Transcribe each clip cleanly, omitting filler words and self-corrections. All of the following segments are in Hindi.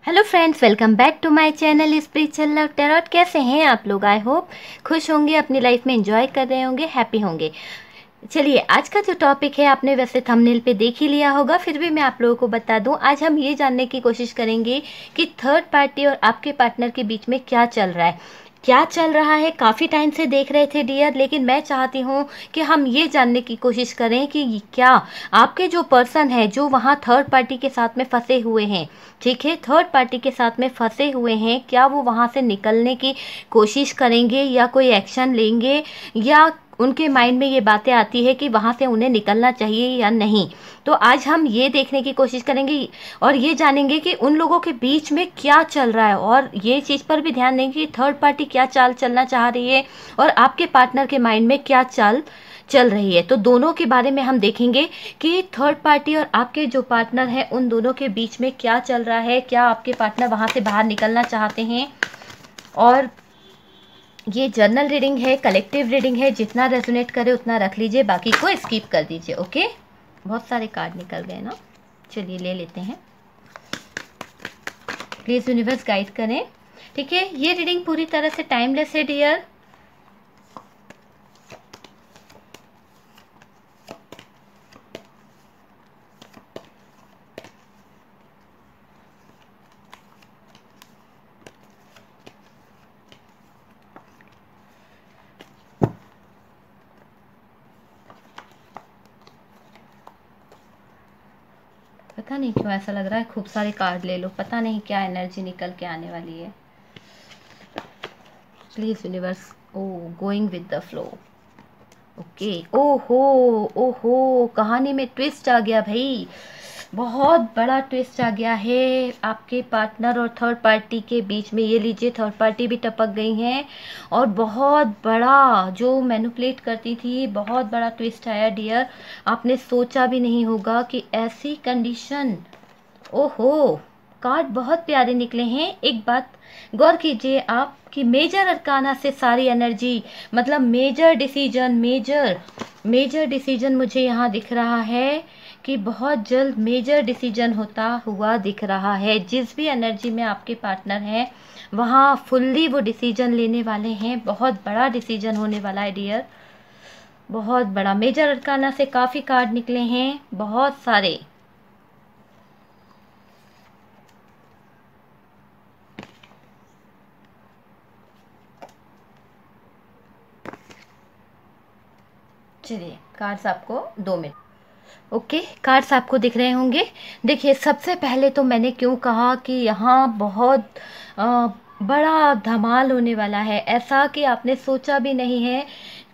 Hello friends, welcome back to my channel spiritual love tarot. कैसे हैं आप लोग? आई होप खुश होंगे, अपनी लाइफ में एंजॉय कर रहे होंगे, हैप्पी होंगे। चलिए, आज का जो टॉपिक है आपने वैसे थंबनेल पे देख ही लिया होगा, फिर भी मैं आप लोगों को बता दूं। आज हम ये जानने की कोशिश करेंगे कि थर्ड पार्टी और आपके पार्टनर के बीच में क्या चल रहा है। क्या चल रहा है काफ़ी टाइम से देख रहे थे डियर, लेकिन मैं चाहती हूँ कि हम ये जानने की कोशिश करें कि क्या आपके जो पर्सन है जो वहाँ थर्ड पार्टी के साथ में फंसे हुए हैं, ठीक है, थर्ड पार्टी के साथ में फंसे हुए हैं, क्या वो वहाँ से निकलने की कोशिश करेंगे या कोई एक्शन लेंगे, या उनके माइंड में ये बातें आती है कि वहाँ से उन्हें निकलना चाहिए या नहीं। तो आज हम ये देखने की कोशिश करेंगे और ये जानेंगे कि उन लोगों के बीच में क्या चल रहा है, और ये चीज़ पर भी ध्यान देंगे कि थर्ड पार्टी क्या चाल चलना चाह रही है और आपके पार्टनर के माइंड में क्या चाल चल रही है। तो दोनों के बारे में हम देखेंगे कि थर्ड पार्टी और आपके जो पार्टनर है उन दोनों के बीच में क्या चल रहा है, क्या आपके पार्टनर वहाँ से बाहर निकलना चाहते हैं। और ये जर्नल रीडिंग है, कलेक्टिव रीडिंग है, जितना रेजोनेट करे उतना रख लीजिए, बाकी को स्किप कर दीजिए। ओके, बहुत सारे कार्ड निकल गए ना, चलिए ले लेते हैं। प्लीज़ यूनिवर्स गाइड करें, ठीक है। ये रीडिंग पूरी तरह से टाइमलेस है डियर। पता नहीं क्यों ऐसा लग रहा है खूब सारे कार्ड ले लो, पता नहीं क्या एनर्जी निकल के आने वाली है। Please universe, oh going with the flow. Okay, ओहो ओहो, कहानी में ट्विस्ट आ गया भाई, बहुत बड़ा ट्विस्ट आ गया है आपके पार्टनर और थर्ड पार्टी के बीच में। ये लीजिए, थर्ड पार्टी भी टपक गई हैं और बहुत बड़ा जो मैनिपुलेट करती थी, बहुत बड़ा ट्विस्ट आया डियर। आपने सोचा भी नहीं होगा कि ऐसी कंडीशन। ओहो, कार्ड बहुत प्यारे निकले हैं। एक बात गौर कीजिए आप कि मेजर अरकाना से सारी एनर्जी, मतलब मेजर डिसीजन मुझे यहाँ दिख रहा है कि बहुत जल्द मेजर डिसीजन होता हुआ दिख रहा है। जिस भी एनर्जी में आपके पार्टनर हैं वहाँ फुल्ली वो डिसीजन लेने वाले हैं। बहुत बड़ा डिसीजन होने वाला है डियर, बहुत बड़ा। मेजर अरकाना से काफ़ी कार्ड निकले हैं, बहुत सारे। चलिए, कार्ड्स आपको 2 मिनट। ओके, कार्ड्स आपको दिख रहे होंगे। देखिए, सबसे पहले तो मैंने क्यों कहा कि यहाँ बहुत बड़ा धमाल होने वाला है, ऐसा कि आपने सोचा भी नहीं है।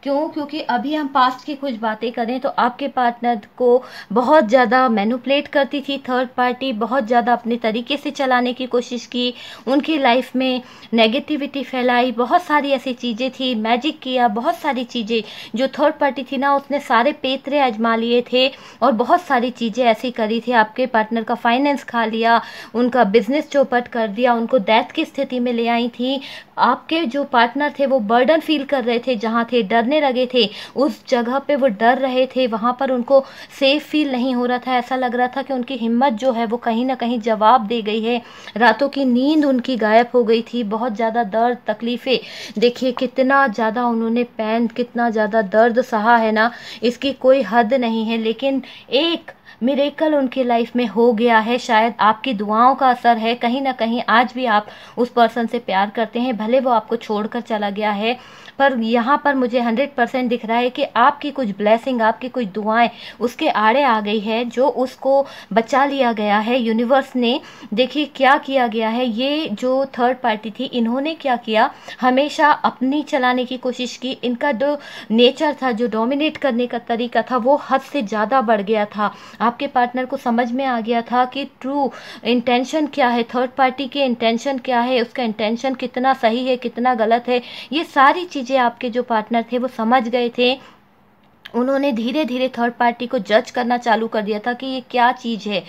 क्यों? क्योंकि अभी हम पास्ट की कुछ बातें करें तो आपके पार्टनर को बहुत ज़्यादा मैनिपुलेट करती थी थर्ड पार्टी, बहुत ज़्यादा अपने तरीके से चलाने की कोशिश की, उनकी लाइफ में नेगेटिविटी फैलाई, बहुत सारी ऐसी चीज़ें थी, मैजिक किया, बहुत सारी चीज़ें जो थर्ड पार्टी थी ना, उसने सारे पेतरे आजमा लिए थे और बहुत सारी चीज़ें ऐसी करी थी। आपके पार्टनर का फाइनेंस खा लिया, उनका बिजनेस चौपट कर दिया, उनको डेथ की स्थिति में ले आई थी। आपके जो पार्टनर थे वो बर्डन फील कर रहे थे, जहाँ थे डरने लगे थे, उस जगह पे वो डर रहे थे, वहाँ पर उनको सेफ फील नहीं हो रहा था। ऐसा लग रहा था कि उनकी हिम्मत जो है वो कहीं ना कहीं जवाब दे गई है। रातों की नींद उनकी गायब हो गई थी, बहुत ज़्यादा दर्द तकलीफ़ें। देखिए कितना ज़्यादा उन्होंने पैन, कितना ज़्यादा दर्द सहा है ना, इसकी कोई हद नहीं है। लेकिन एक मिरेकल उनकी लाइफ में हो गया है, शायद आपकी दुआओं का असर है। कहीं ना कहीं आज भी आप उस पर्सन से प्यार करते हैं, भले वो आपको छोड़कर चला गया है, पर यहाँ पर मुझे 100% दिख रहा है कि आपकी कुछ ब्लेसिंग, आपकी कुछ दुआएं उसके आड़े आ गई है, जो उसको बचा लिया गया है यूनिवर्स ने। देखिए क्या किया गया है, ये जो थर्ड पार्टी थी इन्होंने क्या किया, हमेशा अपनी चलाने की कोशिश की। इनका जो नेचर था, जो डोमिनेट करने का तरीका था, वो हद से ज़्यादा बढ़ गया था। आपके पार्टनर को समझ में आ गया था कि ट्रू इंटेंशन क्या है, थर्ड पार्टी के इंटेंशन क्या है, उसका इंटेंशन कितना सही है, कितना गलत है, ये सारी चीज़ें आपके जो पार्टनर थे वो समझ गए थे। उन्होंने धीरे धीरे थर्ड पार्टी को जज करना चालू कर दिया था कि ये क्या चीज़ है,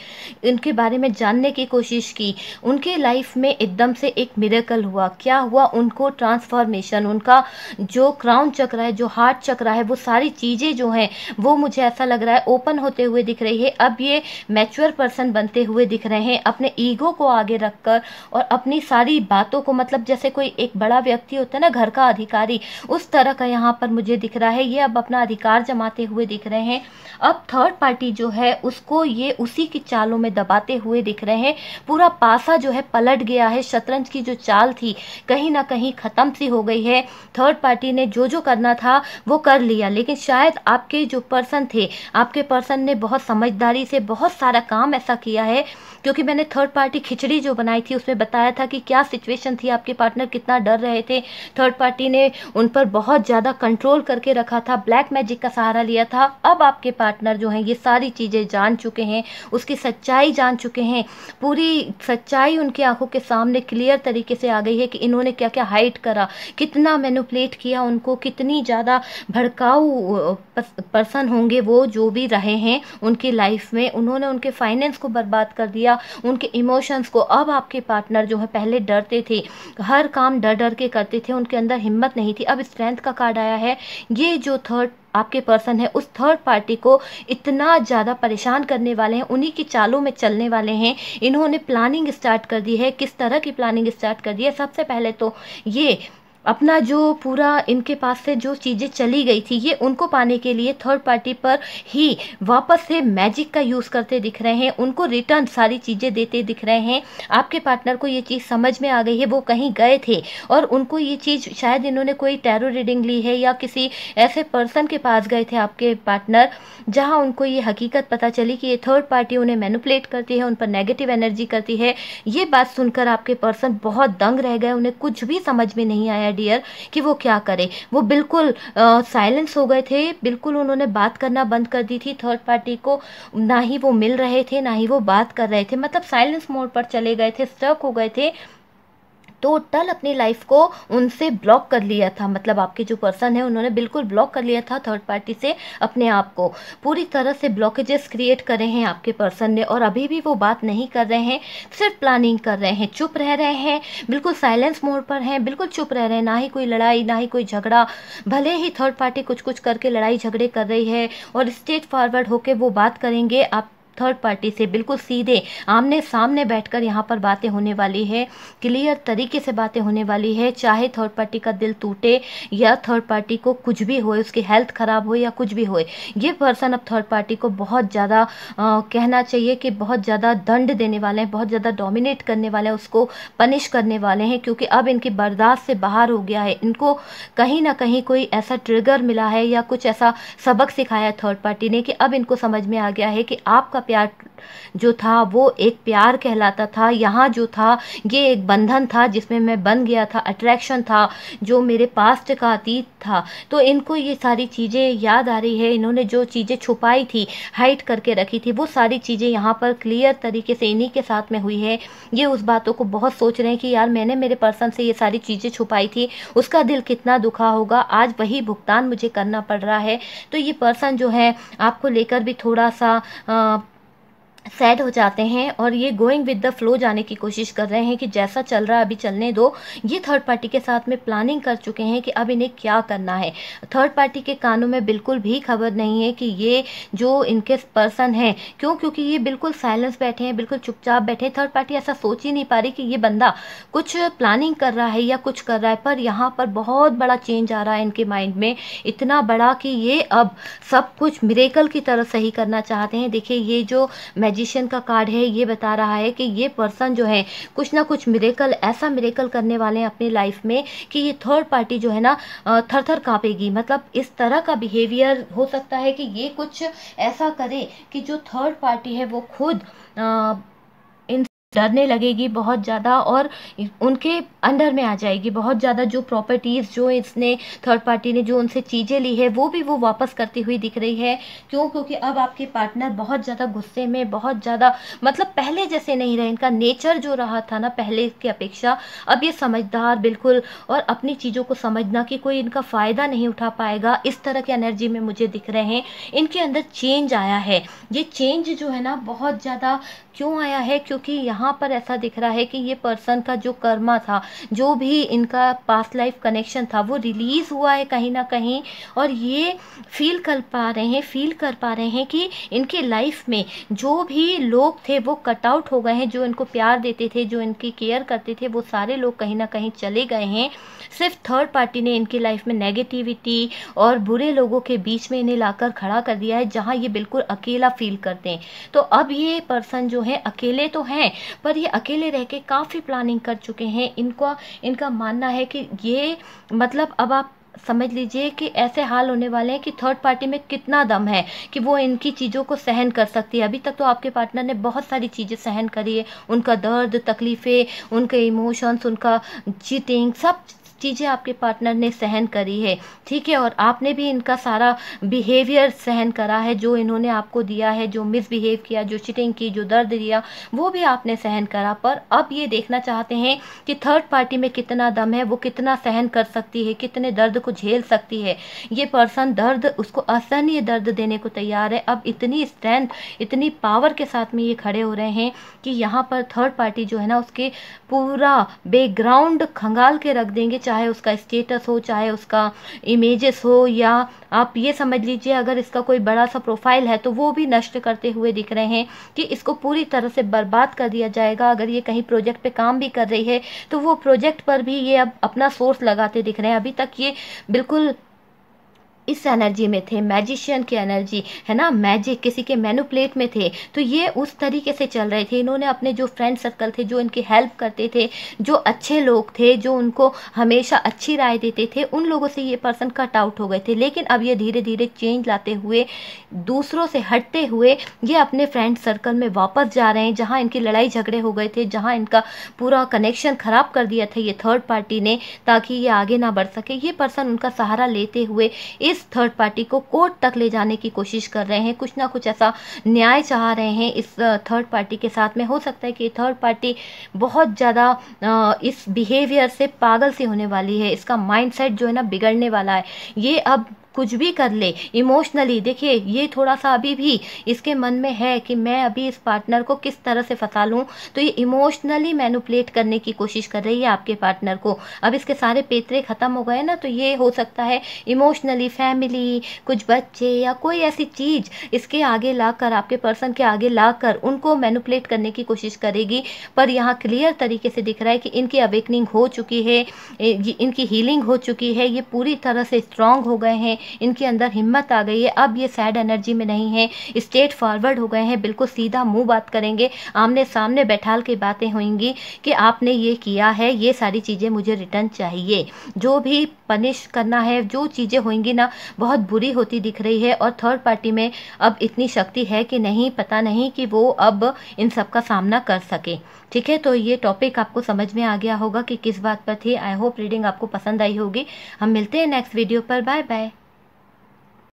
इनके बारे में जानने की कोशिश की। उनके लाइफ में एकदम से एक मिरेकल हुआ। क्या हुआ? उनको ट्रांसफॉर्मेशन, उनका जो क्राउन चक्र है, जो हार्ट चक्र है, वो सारी चीज़ें जो हैं वो मुझे ऐसा लग रहा है ओपन होते हुए दिख रही है। अब ये मैच्योर पर्सन बनते हुए दिख रहे हैं, अपने ईगो को आगे रखकर और अपनी सारी बातों को, मतलब जैसे कोई एक बड़ा व्यक्ति होता है ना, घर का अधिकारी, उस तरह का यहाँ पर मुझे दिख रहा है। ये अब अपना अधिकार जमाते हुए दिख रहे हैं। अब थर्ड पार्टी जो है उसको ये उसी की चालों में दबाते हुए दिख रहे हैं। पूरा पासा जो है पलट गया है। शतरंज की जो चाल थी कहीं ना कहीं खत्म सी हो गई है। थर्ड पार्टी ने जो जो करना था वो कर लिया, लेकिन शायद आपके जो पर्सन थे, आपके पर्सन ने बहुत समझदारी से बहुत सारा काम ऐसा किया है। क्योंकि मैंने थर्ड पार्टी खिचड़ी जो बनाई थी उसमें बताया था कि क्या सिचुएशन थी, आपके पार्टनर कितना डर रहे थे। थर्ड पार्टी ने उन पर बहुत ज़्यादा कंट्रोल करके रखा था, ब्लैक मैजिक का सहारा लिया था। अब आपके पार्टनर जो हैं ये सारी चीज़ें जान चुके हैं, उसकी सच्चाई जान चुके हैं। पूरी सच्चाई उनकी आंखों के सामने क्लियर तरीके से आ गई है कि इन्होंने क्या क्या हाइड करा, कितना मैनिपुलेट किया उनको, कितनी ज़्यादा भड़काऊ पर्सन होंगे वो जो भी रहे हैं उनकी लाइफ में। उन्होंने उनके फाइनेंस को बर्बाद कर दिया, उनके इमोशंस को। अब आपके पार्टनर जो है पहले डरते थे, हर काम डर डर के करते थे, उनके अंदर हिम्मत नहीं थी। अब स्ट्रेंथ का कार्ड आया है। ये जो थर्ड आपके पर्सन है उस थर्ड पार्टी को इतना ज़्यादा परेशान करने वाले हैं, उन्हीं की चालों में चलने वाले हैं। इन्होंने प्लानिंग स्टार्ट कर दी है। किस तरह की प्लानिंग स्टार्ट कर दी है? सबसे पहले तो ये अपना जो पूरा इनके पास से जो चीज़ें चली गई थी ये उनको पाने के लिए थर्ड पार्टी पर ही वापस से मैजिक का यूज़ करते दिख रहे हैं, उनको रिटर्न सारी चीज़ें देते दिख रहे हैं। आपके पार्टनर को ये चीज़ समझ में आ गई है। वो कहीं गए थे और उनको ये चीज़, शायद इन्होंने कोई टैरो रीडिंग ली है या किसी ऐसे पर्सन के पास गए थे आपके पार्टनर, जहाँ उनको ये हकीकत पता चली कि ये थर्ड पार्टी उन्हें मैनिपुलेट करती है, उन पर नेगेटिव एनर्जी करती है। ये बात सुनकर आपके पर्सन बहुत दंग रह गए, उन्हें कुछ भी समझ में नहीं आया डियर कि वो क्या करे। वो बिल्कुल साइलेंस हो गए थे, बिल्कुल उन्होंने बात करना बंद कर दी थी थर्ड पार्टी को। ना ही वो मिल रहे थे, ना ही वो बात कर रहे थे, मतलब साइलेंस मोड पर चले गए थे, स्टक हो गए थे। टोटल अपनी लाइफ को उनसे ब्लॉक कर लिया था। मतलब आपके जो पर्सन है उन्होंने बिल्कुल ब्लॉक कर लिया था थर्ड पार्टी से अपने आप को। पूरी तरह से ब्लॉकेजेस क्रिएट करे हैं आपके पर्सन ने और अभी भी वो बात नहीं कर रहे हैं, सिर्फ प्लानिंग कर रहे हैं, चुप रह रहे हैं, बिल्कुल साइलेंस मोड पर हैं, बिल्कुल चुप रह रहे हैं। ना ही कोई लड़ाई, ना ही कोई झगड़ा। भले ही थर्ड पार्टी कुछ कुछ करके लड़ाई झगड़े कर रही है और स्ट्रेट फॉरवर्ड होकर वो बात करेंगे आप थर्ड पार्टी से, बिल्कुल सीधे आमने सामने बैठकर यहाँ पर बातें होने वाली है, क्लियर तरीके से बातें होने वाली है। चाहे थर्ड पार्टी का दिल टूटे या थर्ड पार्टी को कुछ भी हो, उसकी हेल्थ खराब हो या कुछ भी हो, ये पर्सन अब थर्ड पार्टी को बहुत ज़्यादा कहना चाहिए कि बहुत ज़्यादा दंड देने वाले हैं, बहुत ज़्यादा डोमिनेट करने वाले हैं, उसको पनिश करने वाले हैं। क्योंकि अब इनकी बर्दाश्त से बाहर हो गया है। इनको कहीं ना कहीं कोई ऐसा ट्रिगर मिला है या कुछ ऐसा सबक सिखाया थर्ड पार्टी ने कि अब इनको समझ में आ गया है कि आपका प्यार जो था वो एक प्यार कहलाता था। यहाँ जो था ये एक बंधन था जिसमें मैं बन गया था, अट्रैक्शन था जो मेरे पास्ट का अतीत था। तो इनको ये सारी चीज़ें याद आ रही है। इन्होंने जो चीज़ें छुपाई थी, हाइड करके रखी थी, वो सारी चीज़ें यहाँ पर क्लियर तरीके से इन्हीं के साथ में हुई है। ये उस बातों को बहुत सोच रहे हैं कि यार मैंने मेरे पर्सन से ये सारी चीज़ें छुपाई थी, उसका दिल कितना दुखा होगा, आज वही भुगतान मुझे करना पड़ रहा है। तो ये पर्सन जो है आपको लेकर भी थोड़ा सा सैड हो जाते हैं और ये गोइंग विद द फ्लो जाने की कोशिश कर रहे हैं कि जैसा चल रहा है अभी चलने दो। ये थर्ड पार्टी के साथ में प्लानिंग कर चुके हैं कि अब इन्हें क्या करना है। थर्ड पार्टी के कानों में बिल्कुल भी खबर नहीं है कि ये जो इनके पर्सन हैं, क्योंकि ये बिल्कुल साइलेंस बैठे हैं, बिल्कुल चुपचाप बैठे हैं। थर्ड पार्टी ऐसा सोच ही नहीं पा रही कि ये बंदा कुछ प्लानिंग कर रहा है या कुछ कर रहा है। पर यहाँ पर बहुत बड़ा चेंज आ रहा है इनके माइंड में, इतना बड़ा कि ये अब सब कुछ मिरेकल की तरह सही करना चाहते हैं। देखिए ये जो मैजिशियन का कार्ड है ये बता रहा है कि ये पर्सन जो है कुछ ना कुछ मिरेकल, ऐसा मिरेकल करने वाले हैं अपनी लाइफ में कि ये थर्ड पार्टी जो है ना थर थर कांपेगी। मतलब इस तरह का बिहेवियर हो सकता है कि ये कुछ ऐसा करे कि जो थर्ड पार्टी है वो खुद इन डरने लगेगी बहुत ज़्यादा और उनके अंडर में आ जाएगी बहुत ज़्यादा। जो प्रॉपर्टीज़ जो इसने थर्ड पार्टी ने जो उनसे चीज़ें ली है वो भी वो वापस करती हुई दिख रही है। क्यों? क्योंकि अब आपके पार्टनर बहुत ज़्यादा गुस्से में, बहुत ज़्यादा मतलब पहले जैसे नहीं रहे। इनका नेचर जो रहा था ना पहले की अपेक्षा, अब ये समझदार बिल्कुल, और अपनी चीज़ों को समझना कि कोई इनका फ़ायदा नहीं उठा पाएगा, इस तरह की एनर्जी में मुझे दिख रहे हैं। इनके अंदर चेंज आया है। ये चेंज जो है ना बहुत ज़्यादा क्यों आया है? क्योंकि यहाँ पर ऐसा दिख रहा है कि ये पर्सन का जो कर्मा था, जो भी इनका पास्ट लाइफ कनेक्शन था, वो रिलीज़ हुआ है कहीं ना कहीं। और ये फील कर पा रहे हैं कि इनके लाइफ में जो भी लोग थे वो कट आउट हो गए हैं। जो इनको प्यार देते थे, जो इनकी केयर करते थे, वो सारे लोग कहीं ना कहीं चले गए हैं। सिर्फ थर्ड पार्टी ने इनकी लाइफ में नेगेटिविटी और बुरे लोगों के बीच में इन्हें लाकर खड़ा कर दिया है, जहाँ ये बिल्कुल अकेला फील करते हैं। तो अब ये पर्सन जो है अकेले तो हैं, पर ये अकेले रह के काफ़ी प्लानिंग कर चुके हैं। इनका मानना है कि ये मतलब अब आप समझ लीजिए कि ऐसे हाल होने वाले हैं कि थर्ड पार्टी में कितना दम है कि वो इनकी चीज़ों को सहन कर सकती है। अभी तक तो आपके पार्टनर ने बहुत सारी चीज़ें सहन करी है, उनका दर्द, तकलीफ़ें, उनके इमोशंस, उनका चीटिंग, सब चीज़ें आपके पार्टनर ने सहन करी है, ठीक है। और आपने भी इनका सारा बिहेवियर सहन करा है, जो इन्होंने आपको दिया है, जो मिसबिहेव किया, जो चीटिंग की, जो दर्द दिया, वो भी आपने सहन करा। पर अब ये देखना चाहते हैं कि थर्ड पार्टी में कितना दम है, वो कितना सहन कर सकती है, कितने दर्द को झेल सकती है। ये पर्सन दर्द, उसको असहनीय दर्द देने को तैयार है। अब इतनी स्ट्रेंथ, इतनी पावर के साथ में ये खड़े हो रहे हैं कि यहाँ पर थर्ड पार्टी जो है ना उसके पूरा बैकग्राउंड खंगाल के रख देंगे, चाहे उसका स्टेटस हो, चाहे उसका इमेजेस हो, या आप ये समझ लीजिए अगर इसका कोई बड़ा सा प्रोफाइल है तो वो भी नष्ट करते हुए दिख रहे हैं कि इसको पूरी तरह से बर्बाद कर दिया जाएगा। अगर ये कहीं प्रोजेक्ट पे काम भी कर रही है तो वो प्रोजेक्ट पर भी ये अब अपना सोर्स लगाते दिख रहे हैं। अभी तक ये बिल्कुल इस एनर्जी में थे, मैजिशियन की एनर्जी है ना, मैजिक, किसी के मैनिपुलेट में थे, तो ये उस तरीके से चल रहे थे। इन्होंने अपने जो फ्रेंड सर्कल थे, जो इनकी हेल्प करते थे, जो अच्छे लोग थे, जो उनको हमेशा अच्छी राय देते थे, उन लोगों से ये पर्सन कट आउट हो गए थे। लेकिन अब ये धीरे धीरे चेंज लाते हुए, दूसरों से हटते हुए ये अपने फ्रेंड सर्कल में वापस जा रहे हैं, जहाँ इनकी लड़ाई झगड़े हो गए थे, जहाँ इनका पूरा कनेक्शन खराब कर दिया था ये थर्ड पार्टी ने, ताकि ये आगे ना बढ़ सके। ये पर्सन उनका सहारा लेते हुए इस थर्ड पार्टी को कोर्ट तक ले जाने की कोशिश कर रहे हैं। कुछ ना कुछ ऐसा न्याय चाह रहे हैं इस थर्ड पार्टी के साथ में। हो सकता है कि थर्ड पार्टी बहुत ज़्यादा इस बिहेवियर से पागल सी होने वाली है, इसका माइंडसेट जो है ना बिगड़ने वाला है। ये अब कुछ भी कर ले इमोशनली, देखिए ये थोड़ा सा अभी भी इसके मन में है कि मैं अभी इस पार्टनर को किस तरह से फंसा लूं, तो ये इमोशनली मैनिपुलेट करने की कोशिश कर रही है आपके पार्टनर को। अब इसके सारे पेतरे खत्म हो गए ना, तो ये हो सकता है इमोशनली फैमिली, कुछ बच्चे या कोई ऐसी चीज़ इसके आगे लाकर, आपके पर्सन के आगे लाकर उनको मैनिपुलेट करने की कोशिश करेगी। पर यहाँ क्लियर तरीके से दिख रहा है कि इनकी अवेकनिंग हो चुकी है, इनकी हीलिंग हो चुकी है, ये पूरी तरह से स्ट्रांग हो गए हैं, इनके अंदर हिम्मत आ गई है। अब ये सैड एनर्जी में नहीं है, स्ट्रेट फॉरवर्ड हो गए हैं, बिल्कुल सीधा मुंह बात करेंगे, आमने सामने बैठाल के बातें होंगी कि आपने ये किया है, ये सारी चीज़ें मुझे रिटर्न चाहिए। जो भी पनिश करना है, जो चीज़ें होंगी ना बहुत बुरी होती दिख रही है। और थर्ड पार्टी में अब इतनी शक्ति है कि नहीं, पता नहीं कि वो अब इन सब का सामना कर सके, ठीक है। तो ये टॉपिक आपको समझ में आ गया होगा कि किस बात पर थी। आई होप रीडिंग आपको पसंद आई होगी। हम मिलते हैं नेक्स्ट वीडियो पर। Bye bye.